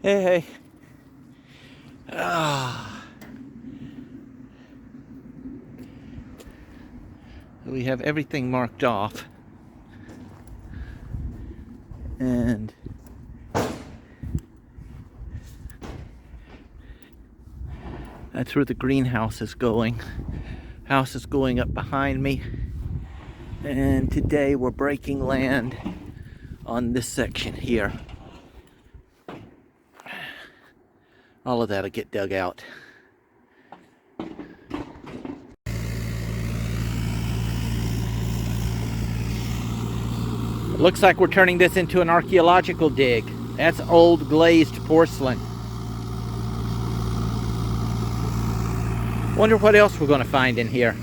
Hey, hey. Ah. We have everything marked off. And that's where the greenhouse is going. House is going up behind me. And today we're breaking land on this section here. All of that'll get dug out. Looks like we're turning this into an archaeological dig. That's old glazed porcelain. Wonder what else we're going to find in here.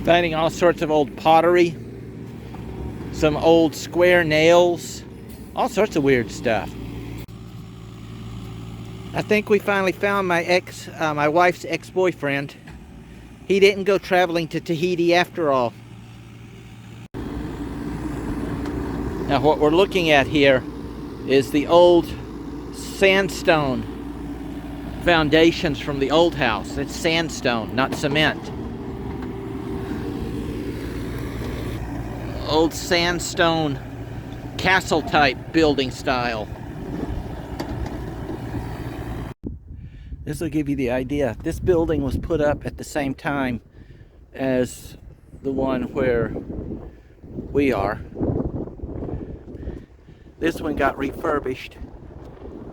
Finding all sorts of old pottery, some old square nails, all sorts of weird stuff. I think we finally found my wife's ex-boyfriend. He didn't go traveling to Tahiti after all. Now what we're looking at here is the old sandstone foundations from the old house. It's sandstone, not cement. Old sandstone castle type building style. This will give you the idea. This building was put up at the same time as the one where we are. This one got refurbished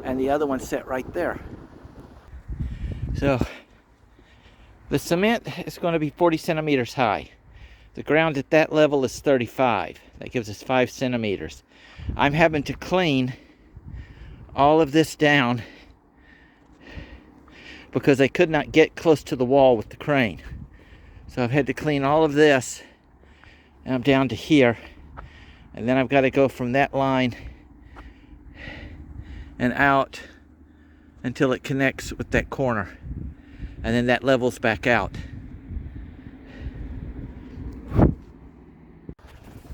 and the other one set right there. So the cement is going to be 40 centimeters high. The ground at that level is 35. That gives us 5 centimeters. I'm having to clean all of this down because I could not get close to the wall with the crane. So I've had to clean all of this, and I'm down to here. And then I've got to go from that line and out until it connects with that corner. And then that levels back out.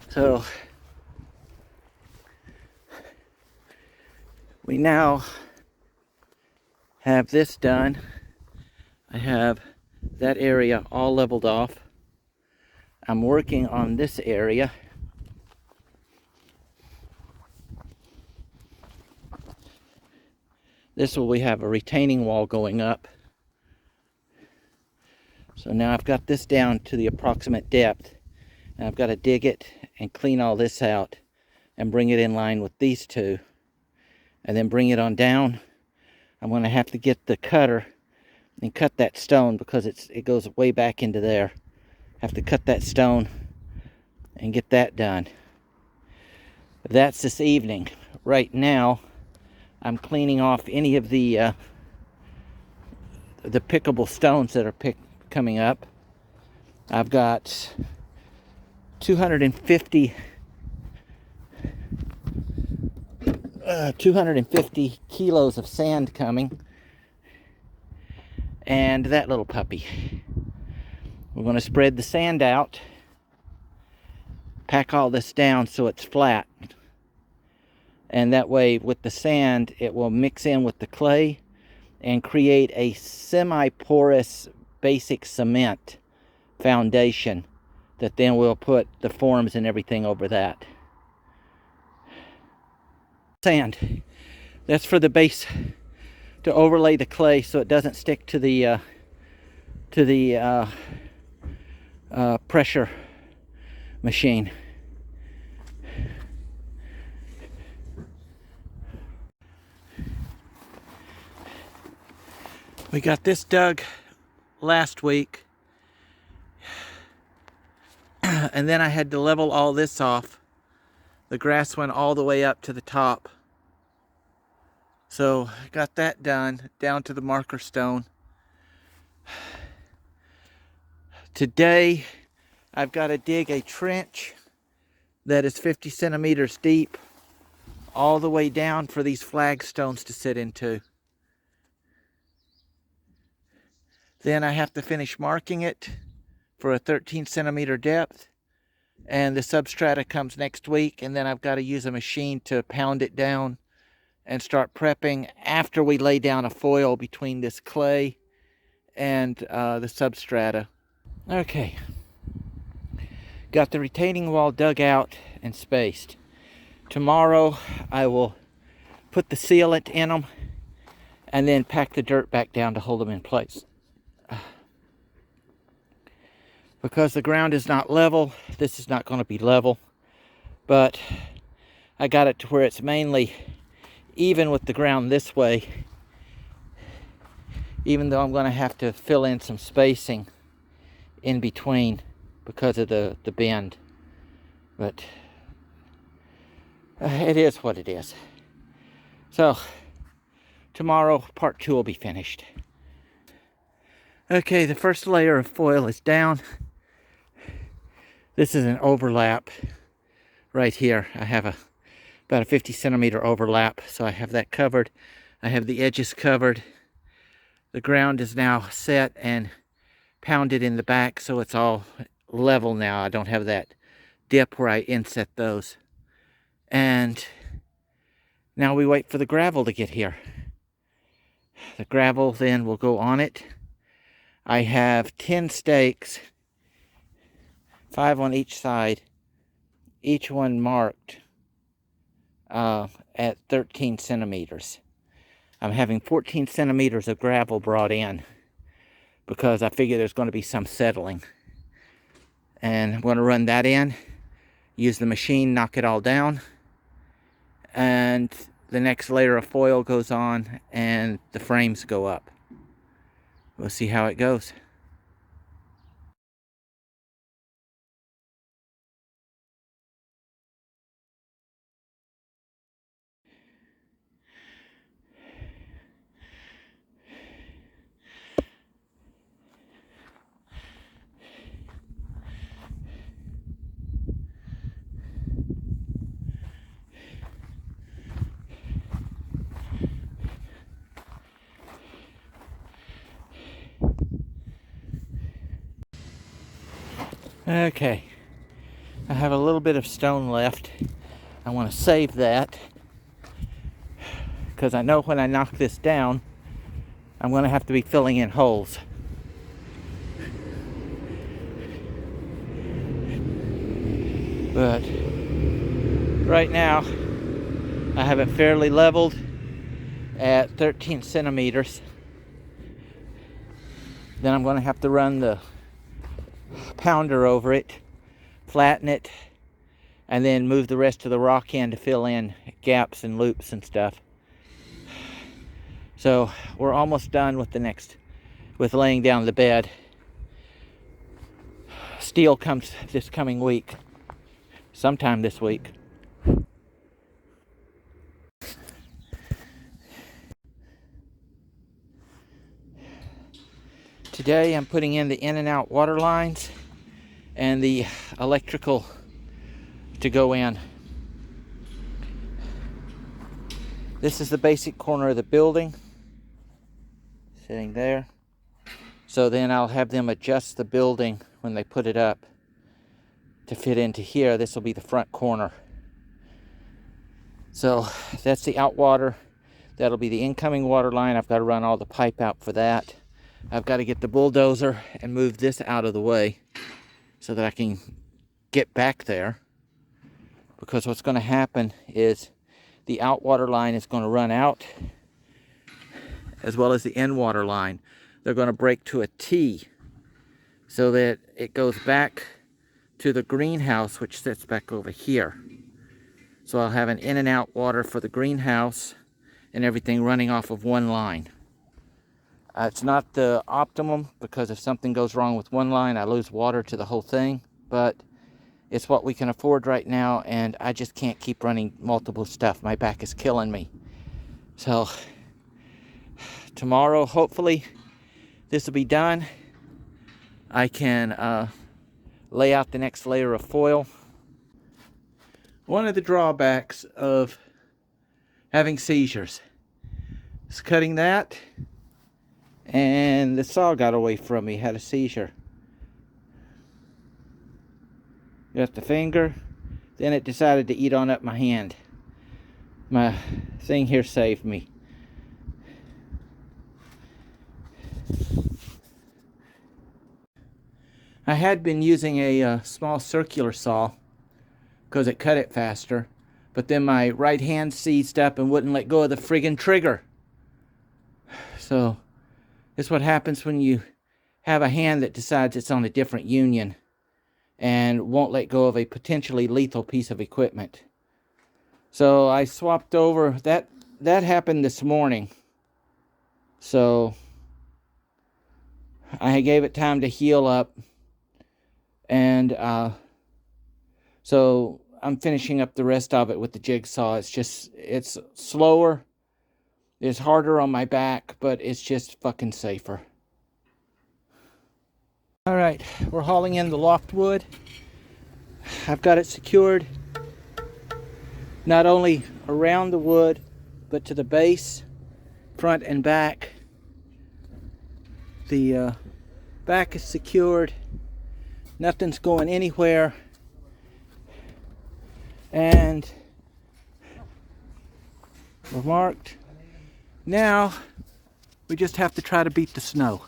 So we now have this done. I have that area all leveled off. I'm working on this area. This will we have a retaining wall going up. So now I've got this down to the approximate depth. And I've got to dig it and clean all this out and bring it in line with these two. And then bring it on down. I'm going to have to get the cutter and cut that stone because it goes way back into there. Have to cut that stone and get that done. That's this evening. Right now, I'm cleaning off any of the pickable stones that are coming up. I've got 250 kilos of sand coming, and that little puppy. We're going to spread the sand out, pack all this down so it's flat, and that way with the sand it will mix in with the clay and create a semi-porous basic cement foundation that then we'll put the forms and everything over that. Sand, that's for the base to overlay the clay so it doesn't stick to the pressure machine. We got this dug last week, and then I had to level all this off. The grass went all the way up to the top. So I got that done, down to the marker stone. Today I've got to dig a trench that is 50 centimeters deep all the way down for these flagstones to sit into. Then I have to finish marking it for a 13 centimeter depth. And the substrata comes next week, and then I've got to use a machine to pound it down and start prepping after we lay down a foil between this clay and the substrata. Okay, got the retaining wall dug out and spaced. Tomorrow I will put the sealant in them and then pack the dirt back down to hold them in place. Because the ground is not level, this is not going to be level, but I got it to where it's mainly even with the ground this way, even though I'm going to have to fill in some spacing in between because of the bend. But it is what it is. So tomorrow part 2 will be finished. Okay, the first layer of foil is down. This is an overlap right here. I have about a 50 centimeter overlap, so I have that covered. I have the edges covered. The ground is now set and pounded in the back, so it's all level now. I don't have that dip where I inset those. And now we wait for the gravel to get here. The gravel then will go on it. I have 10 stakes, 5 on each side, each one marked at 13 centimeters. I'm having 14 centimeters of gravel brought in because I figure there's going to be some settling. And I'm going to run that in, use the machine, knock it all down, and the next layer of foil goes on and the frames go up. We'll see how it goes. Okay, I have a little bit of stone left. I want to save that because I know when I knock this down, I'm going to have to be filling in holes. But right now, I have it fairly leveled at 13 centimeters. Then I'm going to have to run the pounder over it, flatten it, and then move the rest of the rock in to fill in gaps and loops and stuff. So we're almost done with laying down the bed. Steel comes this coming week, sometime this week. Today I'm putting in the in and out water lines and the electrical to go in. This is the basic corner of the building, sitting there. So then I'll have them adjust the building when they put it up to fit into here. This will be the front corner. So that's the out water. That'll be the incoming water line. I've got to run all the pipe out for that. I've got to get the bulldozer and move this out of the way so that I can get back there. Because what's going to happen is the out water line is going to run out as well as the in water line. They're going to break to a T so that it goes back to the greenhouse, which sits back over here. So I'll have an in and out water for the greenhouse and everything running off of one line. It's not the optimum because if something goes wrong with one line, I lose water to the whole thing, but it's what we can afford right now, and I just can't keep running multiple stuff. My back is killing me. So tomorrow, hopefully, this will be done. I can lay out the next layer of foil. One of the drawbacks of having seizures is cutting that and the saw got away from me, had a seizure. Got the finger, then it decided to eat on up my hand. My thing here saved me. I had been using a small circular saw because it cut it faster, but then my right hand seized up and wouldn't let go of the friggin' trigger. So this is what happens when you have a hand that decides it's on a different union and won't let go of a potentially lethal piece of equipment. So I swapped over. That happened this morning. So I gave it time to heal up. And so I'm finishing up the rest of it with the jigsaw. It's slower. It's harder on my back, but it's just fucking safer. All right, we're hauling in the loft wood. I've got it secured not only around the wood, but to the base, front and back. The back is secured. Nothing's going anywhere. And we're marked. Now we just have to try to beat the snow.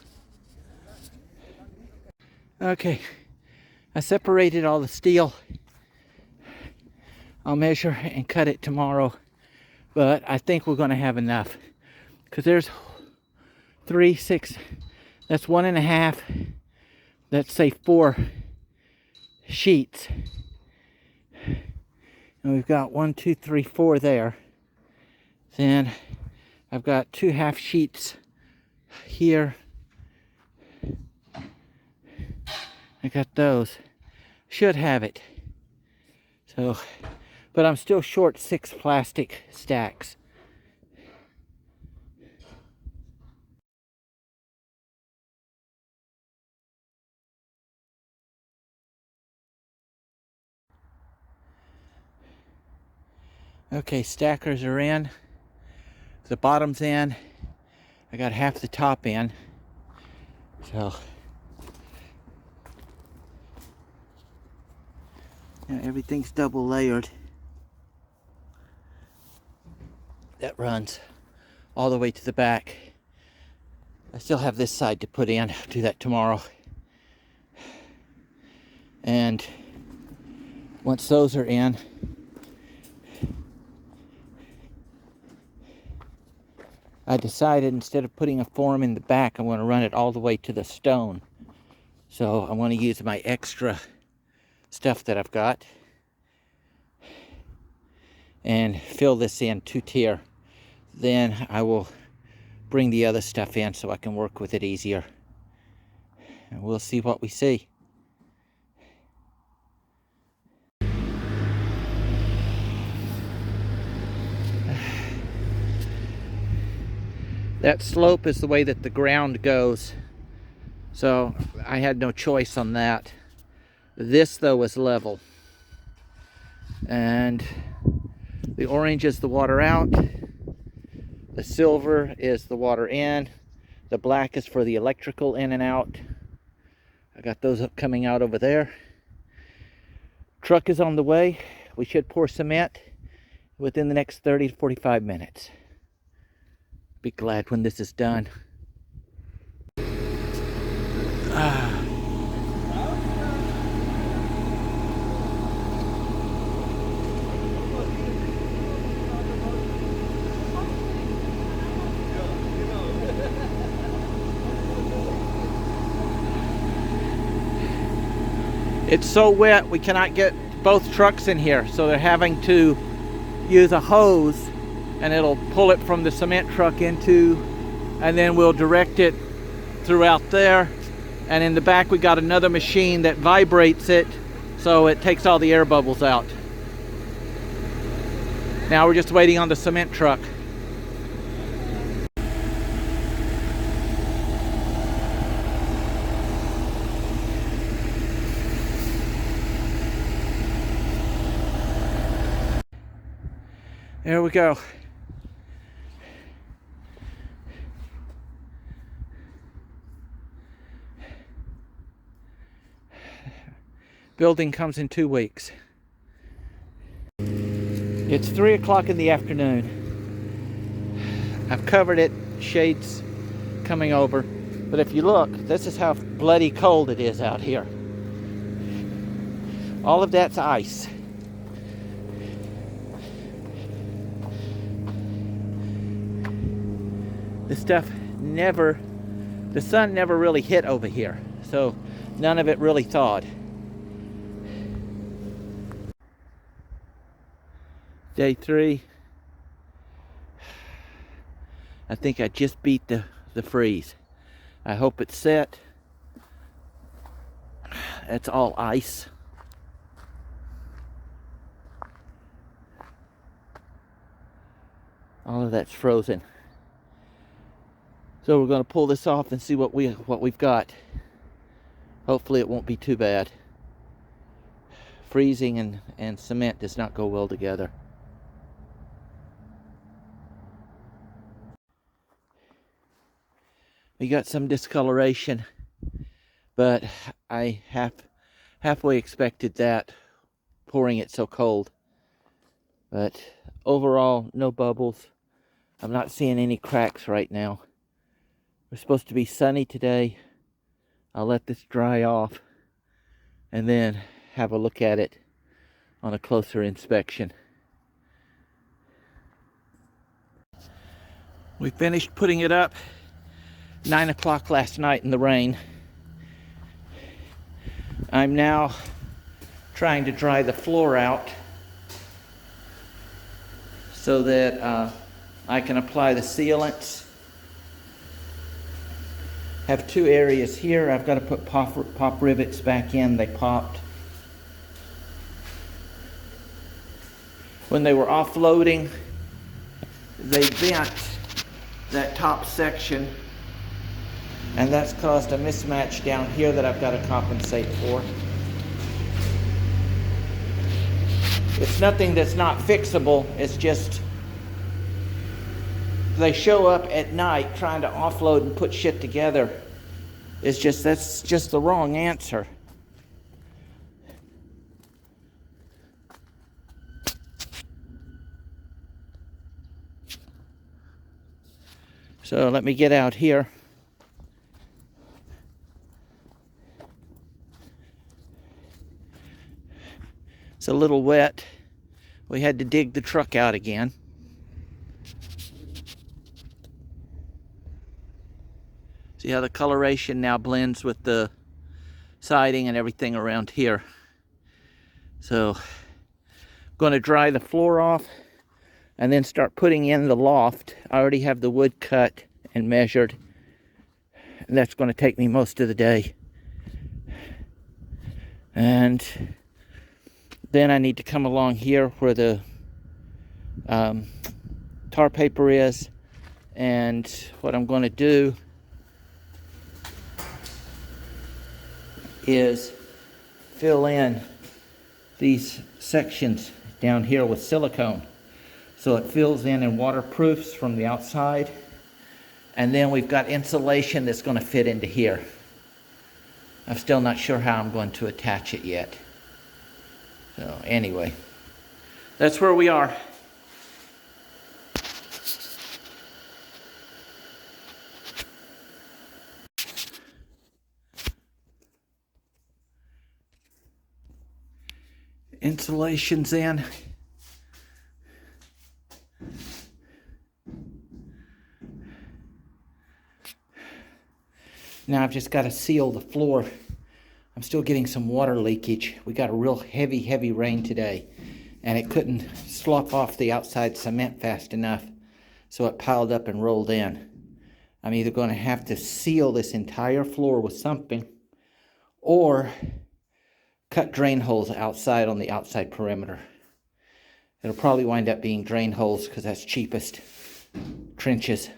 Okay, I separated all the steel. I'll measure and cut it tomorrow, but I think we're going to have enough because there's 3, 6, that's 1.5, let's say 4 sheets, and we've got 1, 2, 3, 4 there. Then I've got 2 half sheets here. I got those. Should have it. So, but I'm still short 6 plastic stacks. Okay, stackers are in. The bottom's in. I got half the top in. So now everything's double layered. That runs all the way to the back. I still have this side to put in. I'll do that tomorrow. And once those are in, I decided instead of putting a form in the back, I'm going to run it all the way to the stone. So I want to use my extra stuff that I've got and fill this in 2-tier. Then I will bring the other stuff in so I can work with it easier. And we'll see what we see. That slope is the way that the ground goes, so I had no choice on that. This though is level, and the orange is the water out, the silver is the water in, the black is for the electrical in and out. I got those up coming out over there. Truck is on the way. We should pour cement within the next 30 to 45 minutes. Be glad when this is done. It's so wet we cannot get both trucks in here, so they're having to use a hose, and it'll pull it from the cement truck into, and then we'll direct it throughout there. And in the back we got another machine that vibrates it so it takes all the air bubbles out. Now we're just waiting on the cement truck. There we go. Building comes in 2 weeks. It's 3 o'clock in the afternoon. I've covered it, shades coming over. But if you look, this is how bloody cold it is out here. All of that's ice. This stuff the sun never really hit over here, so none of it really thawed. Day 3. I think I just beat the freeze. I hope it's set. It's all ice. All of that's frozen. So we're going to pull this off and see what we've got. Hopefully it won't be too bad. Freezing and cement does not go well together. We got some discoloration, but I halfway expected that, pouring it so cold. But overall, no bubbles. I'm not seeing any cracks right now. We're supposed to be sunny today. I'll let this dry off and then have a look at it on a closer inspection. We finished putting it up 9 o'clock last night in the rain. I'm now trying to dry the floor out so that I can apply the sealants. Have 2 areas here. I've got to put pop rivets back in. They popped. When they were offloading, they bent that top section, and that's caused a mismatch down here that I've got to compensate for. It's nothing that's not fixable. It's just they show up at night trying to offload and put shit together. That's just the wrong answer. So let me get out here. It's a little wet. We had to dig the truck out again. See how the coloration now blends with the siding and everything around here. So I'm going to dry the floor off and then start putting in the loft. I already have the wood cut and measured, and that's going to take me most of the day. And then I need to come along here where the tar paper is, and what I'm going to do is fill in these sections down here with silicone so it fills in and waterproofs from the outside, and then we've got insulation that's going to fit into here. I'm still not sure how I'm going to attach it yet. So anyway, that's where we are. Insulation's in. Now I've just got to seal the floor. I'm still getting some water leakage. We got a real heavy rain today, and it couldn't slop off the outside cement fast enough, so it piled up and rolled in. I'm either going to have to seal this entire floor with something or cut drain holes outside on the outside perimeter. It'll probably wind up being drain holes because that's cheapest. Trenches.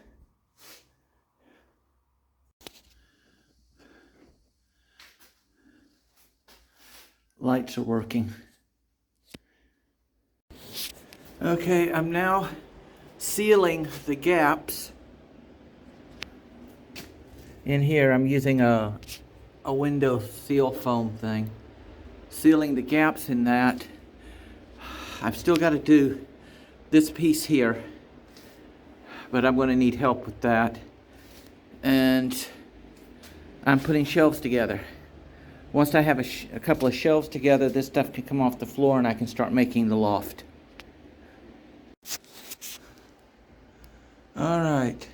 Lights are working. Okay, I'm now sealing the gaps in here. I'm using a window seal foam thing. sealing the gaps in that. I've still got to do this piece here, but I'm going to need help with that. And I'm putting shelves together. Once I have a couple of shelves together, this stuff can come off the floor and I can start making the loft. All right,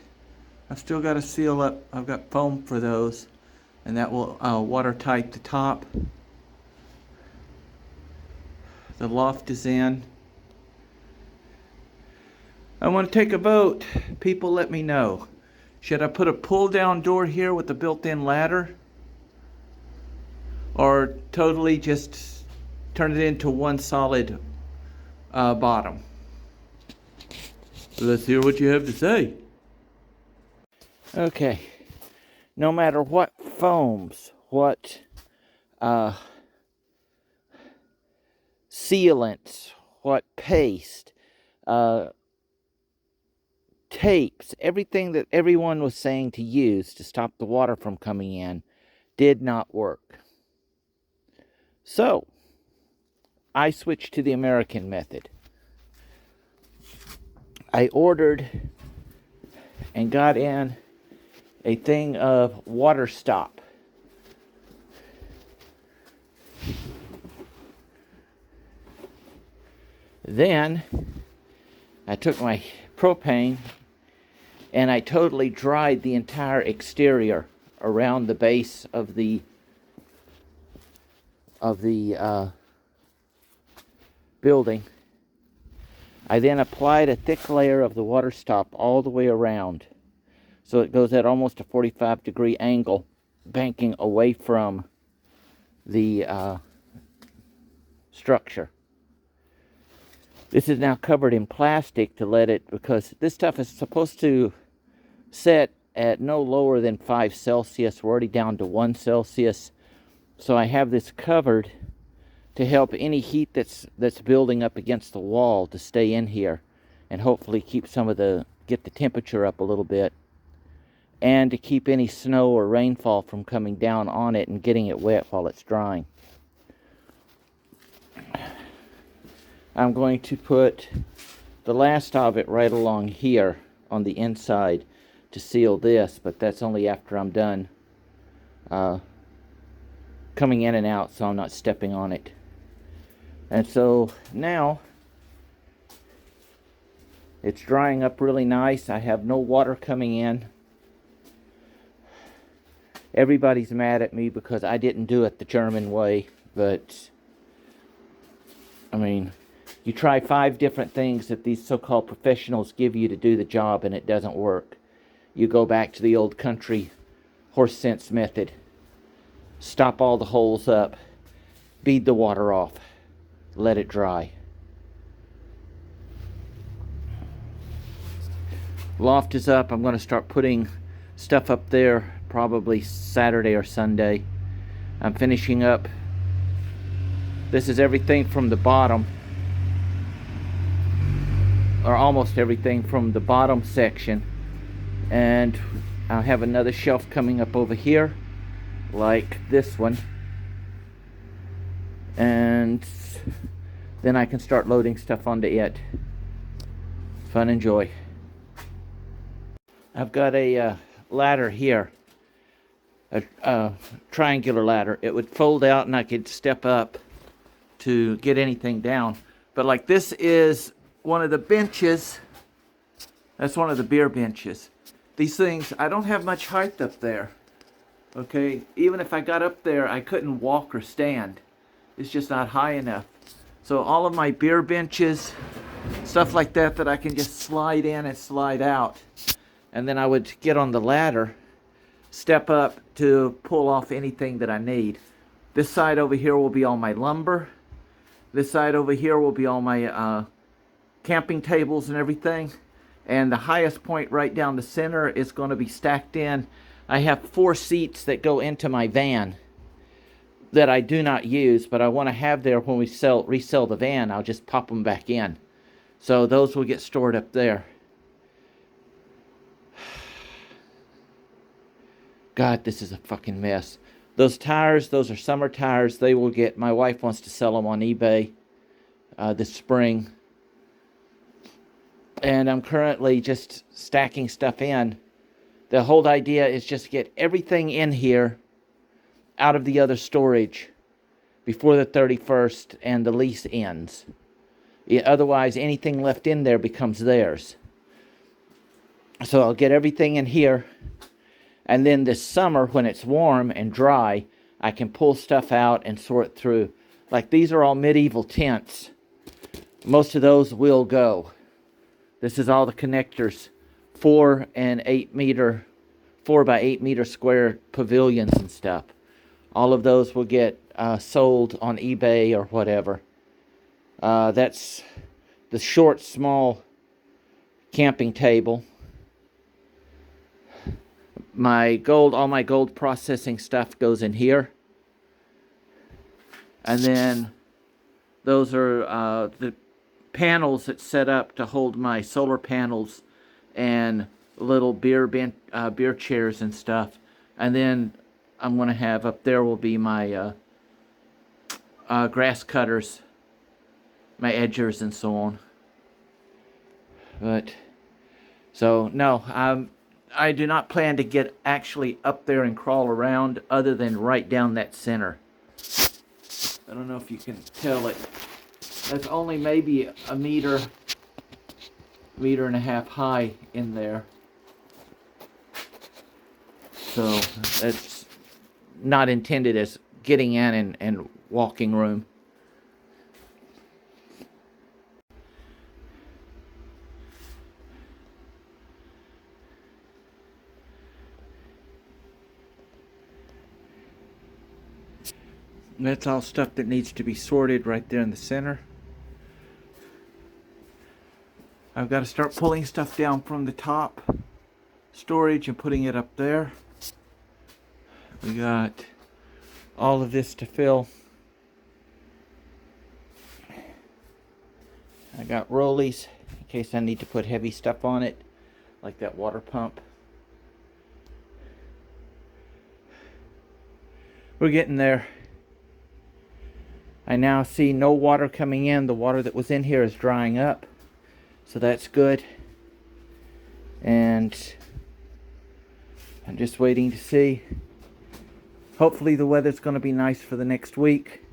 I've still got to seal up. I've got foam for those, and that will watertight the top. The loft is in. I want to take a vote. People, let me know. Should I put a pull-down door here with a built-in ladder? Or totally just turn it into one solid bottom? Let's hear what you have to say. Okay. No matter what foams, what sealants, what paste, tapes, everything that everyone was saying to use to stop the water from coming in did not work. So, I switched to the American method. I ordered and got in a thing of water stop. Then I took my propane and I totally dried the entire exterior around the base of the building. I then applied a thick layer of the water stop all the way around, so it goes at almost a 45-degree angle, banking away from the structure. This is now covered in plastic to let it, because this stuff is supposed to set at no lower than 5 Celsius. We're already down to 1 Celsius. So I have this covered to help any heat that's building up against the wall to stay in here, and hopefully keep get the temperature up a little bit, and to keep any snow or rainfall from coming down on it and getting it wet while it's drying. I'm going to put the last of it right along here on the inside to seal this, but that's only after I'm done coming in and out, so I'm not stepping on it. And so now it's drying up really nice. I have no water coming in. Everybody's mad at me because I didn't do it the German way, but I mean, you try 5 different things that these so-called professionals give you to do the job and it doesn't work. You go back to the old country horse sense method. Stop all the holes up, bead the water off, let it dry. Loft is up. I'm going to start putting stuff up there probably Saturday or Sunday. I'm finishing up. This is everything from the bottom, or almost everything from the bottom section, and I'll have another shelf coming up over here like this one, and then I can start loading stuff onto it. Fun and joy. I've got a ladder here, a triangular ladder. It would fold out and I could step up to get anything down. But like, this is one of the benches. That's one of the beer benches. These things, I don't have much height up there. Okay, even if I got up there, I couldn't walk or stand. It's just not high enough. So all of my beer benches, stuff like that, that I can just slide in and slide out. And then I would get on the ladder, step up to pull off anything that I need. This side over here will be all my lumber. This side over here will be all my camping tables and everything. And the highest point right down the center is going to be stacked in. I have 4 seats that go into my van that I do not use, but I want to have there when we resell the van. I'll just pop them back in. So those will get stored up there. God, this is a fucking mess. Those tires, those are summer tires. They will get, my wife wants to sell them on eBay this spring. And I'm currently just stacking stuff in. The whole idea is just to get everything in here out of the other storage before the 31st and the lease ends. Otherwise, anything left in there becomes theirs. So I'll get everything in here. And then this summer, when it's warm and dry, I can pull stuff out and sort through. Like these are all medieval tents. Most of those will go. This is all the connectors. 4 and 8 meter, 4 by 8 meter square pavilions and stuff. All of those will get sold on eBay or whatever. That's the short, small camping table. My gold, all my gold processing stuff goes in here. And then those are the panels that set up to hold my solar panels and little beer chairs and stuff. And then I'm going to have up there will be my grass cutters, my edgers and so on. But so no, I do not plan to get actually up there and crawl around other than right down that center. I don't know if you can tell it. That's only maybe a meter and a half high in there. So that's not intended as getting in and walking room. That's all stuff that needs to be sorted right there in the center. I've got to start pulling stuff down from the top storage and putting it up there. We got all of this to fill. I got rollies in case I need to put heavy stuff on it, like that water pump. We're getting there. I now see no water coming in. The water that was in here is drying up. So that's good. And I'm just waiting to see. Hopefully the weather's going to be nice for the next week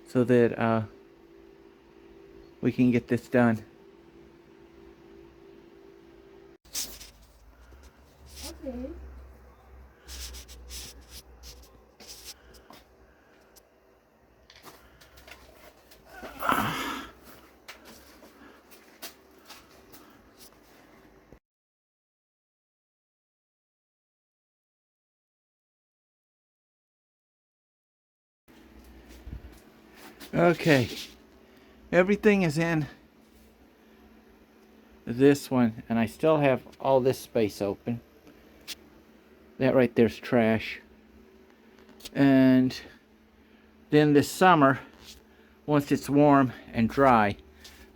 so that we can get this done. Okay. Okay, everything is in this one, and I still have all this space open. That right there's trash. And then this summer, once it's warm and dry,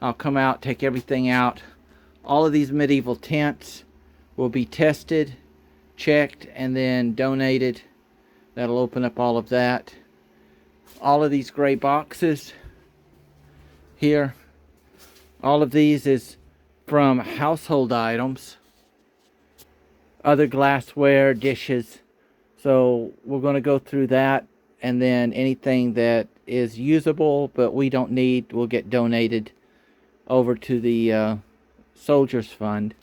I'll come out, take everything out. All of these medieval tents will be tested, checked, and then donated. That'll open up all of that. All of these gray boxes here, all of these is from household items, other glassware, dishes. So we're going to go through that, and then anything that is usable but we don't need will get donated over to the Soldiers Fund.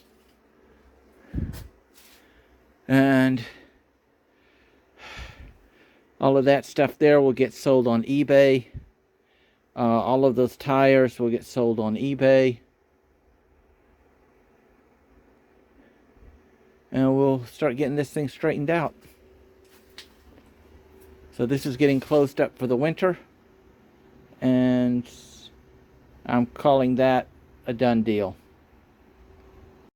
And all of that stuff there will get sold on eBay. All of those tires will get sold on eBay. And we'll start getting this thing straightened out. So this is getting closed up for the winter. And I'm calling that a done deal.